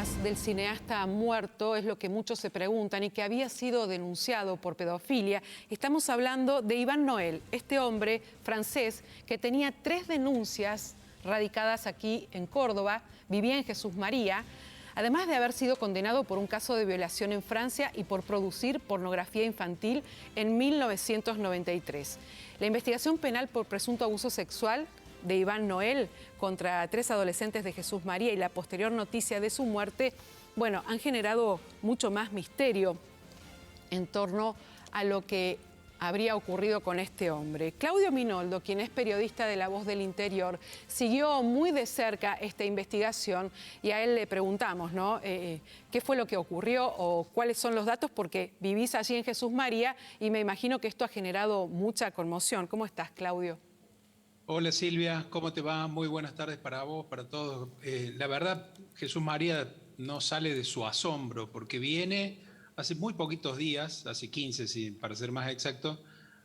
más del cineasta muerto es lo que muchos se preguntan y que había sido denunciado por pedofilia. Estamos hablando de Iván Noel, este hombre francés que tenía 3 denuncias radicadas aquí en Córdoba, vivía en Jesús María, además de haber sido condenado por un caso de violación en Francia y por producir pornografía infantil en 1993. La investigación penal por presunto abuso sexual de Iván Noel contra 3 adolescentes de Jesús María y la posterior noticia de su muerte, bueno, han generado mucho más misterio en torno a lo que habría ocurrido con este hombre. Claudio Minoldo, quien es periodista de La Voz del Interior, siguió muy de cerca esta investigación y a él le preguntamos, ¿no? ¿Qué fue lo que ocurrió o cuáles son los datos? Porque vivís allí en Jesús María y me imagino que esto ha generado mucha conmoción. ¿Cómo estás, Claudio? Hola Silvia, ¿cómo te va? Muy buenas tardes para vos, para todos. La verdad, Jesús María no sale de su asombro porque viene hace muy poquitos días, hace 15 para ser más exacto,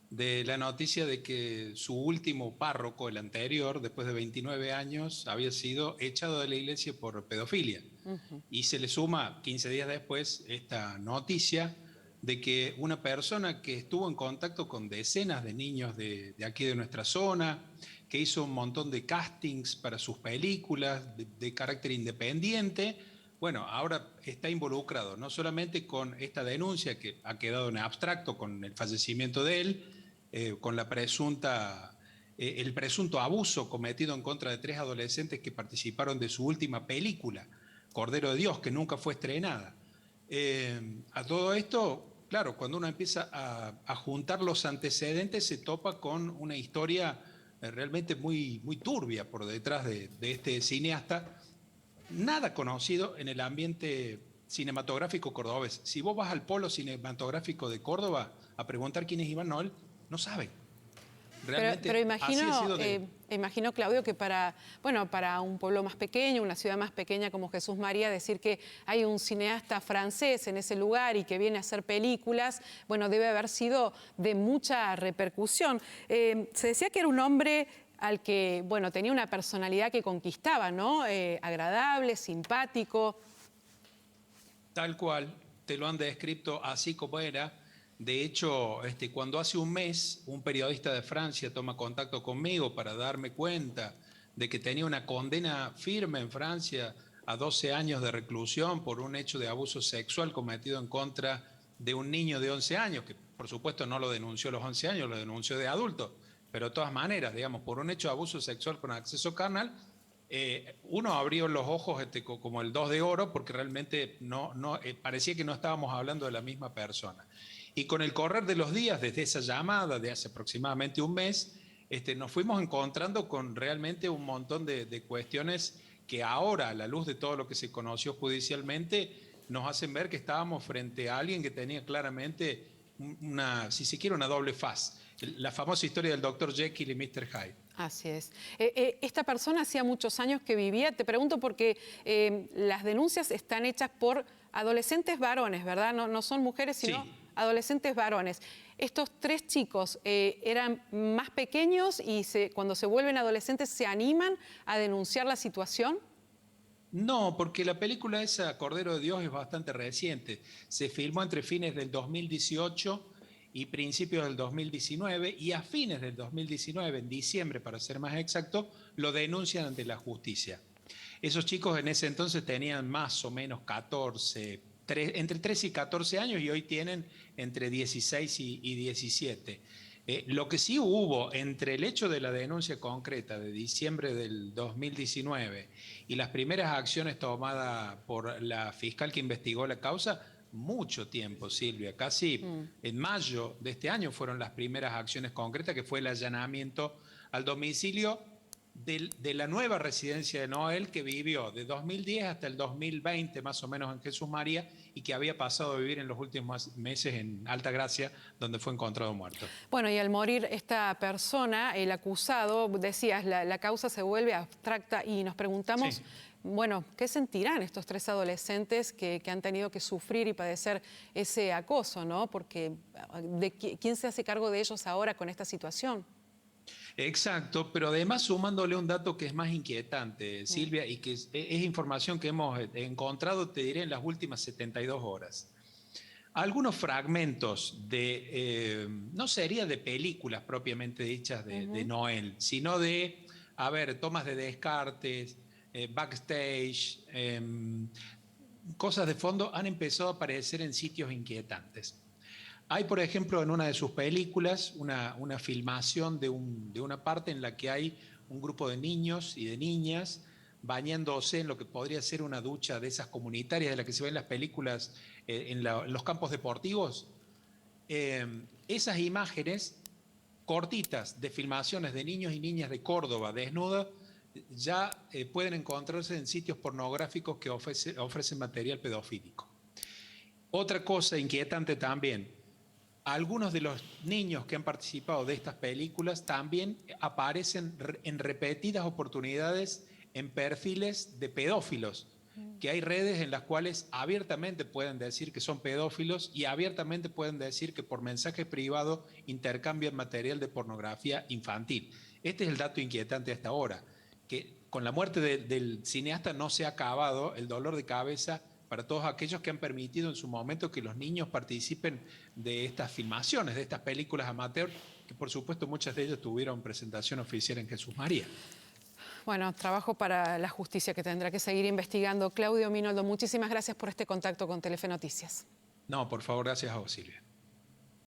de la noticia de que su último párroco, el anterior, después de 29 años, había sido echado de la iglesia por pedofilia. Y se le suma 15 días después esta noticia de que una persona que estuvo en contacto con decenas de niños de aquí de nuestra zona, que hizo un montón de castings para sus películas de carácter independiente, bueno, ahora está involucrado no solamente con esta denuncia que ha quedado en abstracto con el fallecimiento de él, con la el presunto abuso cometido en contra de 3 adolescentes que participaron de su última película, Cordero de Dios, que nunca fue estrenada. A todo esto, claro, cuando uno empieza a juntar los antecedentes, se topa con una historia realmente muy turbia por detrás de este cineasta, nada conocido en el ambiente cinematográfico cordobés. Si vos vas al polo cinematográfico de Córdoba a preguntar quién es Iván Noel, no saben. Realmente Pero imagino, así ha sido imagino, Claudio, que para un pueblo más pequeño, una ciudad más pequeña como Jesús María, decir que hay un cineasta francés en ese lugar y que viene a hacer películas, bueno, debe haber sido de mucha repercusión. Se decía que era un hombre al que, bueno, tenía una personalidad que conquistaba, ¿no? Agradable, simpático. Tal cual, te lo han descrito así como era. De hecho, cuando hace un mes un periodista de Francia toma contacto conmigo para darme cuenta de que tenía una condena firme en Francia a 12 años de reclusión por un hecho de abuso sexual cometido en contra de un niño de 11 años, que por supuesto no lo denunció a los 11 años, lo denunció de adulto, pero de todas maneras, digamos, por un hecho de abuso sexual con acceso carnal, uno abrió los ojos como el 2 de oro porque realmente parecía que no estábamos hablando de la misma persona. Y con el correr de los días, desde esa llamada de hace aproximadamente un mes, nos fuimos encontrando con realmente un montón de cuestiones que ahora, a la luz de todo lo que se conoció judicialmente, nos hacen ver que estábamos frente a alguien que tenía claramente si se quiere, una doble faz. La famosa historia del Dr. Jekyll y Mr. Hyde. Así es. Esta persona hacía muchos años que vivía, te pregunto porque las denuncias están hechas por adolescentes varones, ¿verdad? No son mujeres, sino sí, adolescentes varones. Estos 3 chicos eran más pequeños y cuando se vuelven adolescentes se animan a denunciar la situación. No, porque la película esa, Cordero de Dios, es bastante reciente. Se filmó entre fines del 2018 y principios del 2019, y a fines del 2019, en diciembre para ser más exacto, lo denuncian ante la justicia. Esos chicos en ese entonces tenían más o menos 14, entre 13 y 14 años, y hoy tienen entre 16 y 17. Lo que sí hubo entre el hecho de la denuncia concreta de diciembre del 2019 y las primeras acciones tomadas por la fiscal que investigó la causa, mucho tiempo, Silvia, casi en mayo de este año fueron las primeras acciones concretas, que fue el allanamiento al domicilio de la nueva residencia de Noel, que vivió de 2010 hasta el 2020 más o menos en Jesús María, y que había pasado a vivir en los últimos meses en Altagracia, donde fue encontrado muerto. Bueno, y al morir esta persona, el acusado, decías, la causa se vuelve abstracta y nos preguntamos, sí, bueno, ¿qué sentirán estos 3 adolescentes que han tenido que sufrir y padecer ese acoso, ¿no? Porque ¿quién se hace cargo de ellos ahora con esta situación? Exacto, pero además sumándole un dato que es más inquietante, Silvia, y que es información que hemos encontrado, te diré, en las últimas 72 horas. Algunos fragmentos de, no sería de películas propiamente dichas de Noel, sino de, a ver, tomas de Descartes, backstage, cosas de fondo, han empezado a aparecer en sitios inquietantes. Hay, por ejemplo, en una de sus películas, una filmación de una parte en la que hay un grupo de niños y de niñas bañándose en lo que podría ser una ducha de esas comunitarias de las que se ven en las películas en los campos deportivos. Esas imágenes cortitas de filmaciones de niños y niñas de Córdoba desnudas ya pueden encontrarse en sitios pornográficos que ofrecen material pedofílico. Otra cosa inquietante también, algunos de los niños que han participado de estas películas también aparecen en repetidas oportunidades en perfiles de pedófilos, que hay redes en las cuales abiertamente pueden decir que son pedófilos y abiertamente pueden decir que por mensaje privado intercambian material de pornografía infantil. Este es el dato inquietante hasta ahora, que con la muerte del cineasta no se ha acabado el dolor de cabeza para todos aquellos que han permitido en su momento que los niños participen de estas filmaciones, de estas películas amateur, que por supuesto muchas de ellas tuvieron presentación oficial en Jesús María. Bueno, trabajo para la justicia que tendrá que seguir investigando. Claudio Minoldo, muchísimas gracias por este contacto con Telefe Noticias. No, por favor, gracias a vos, Silvia.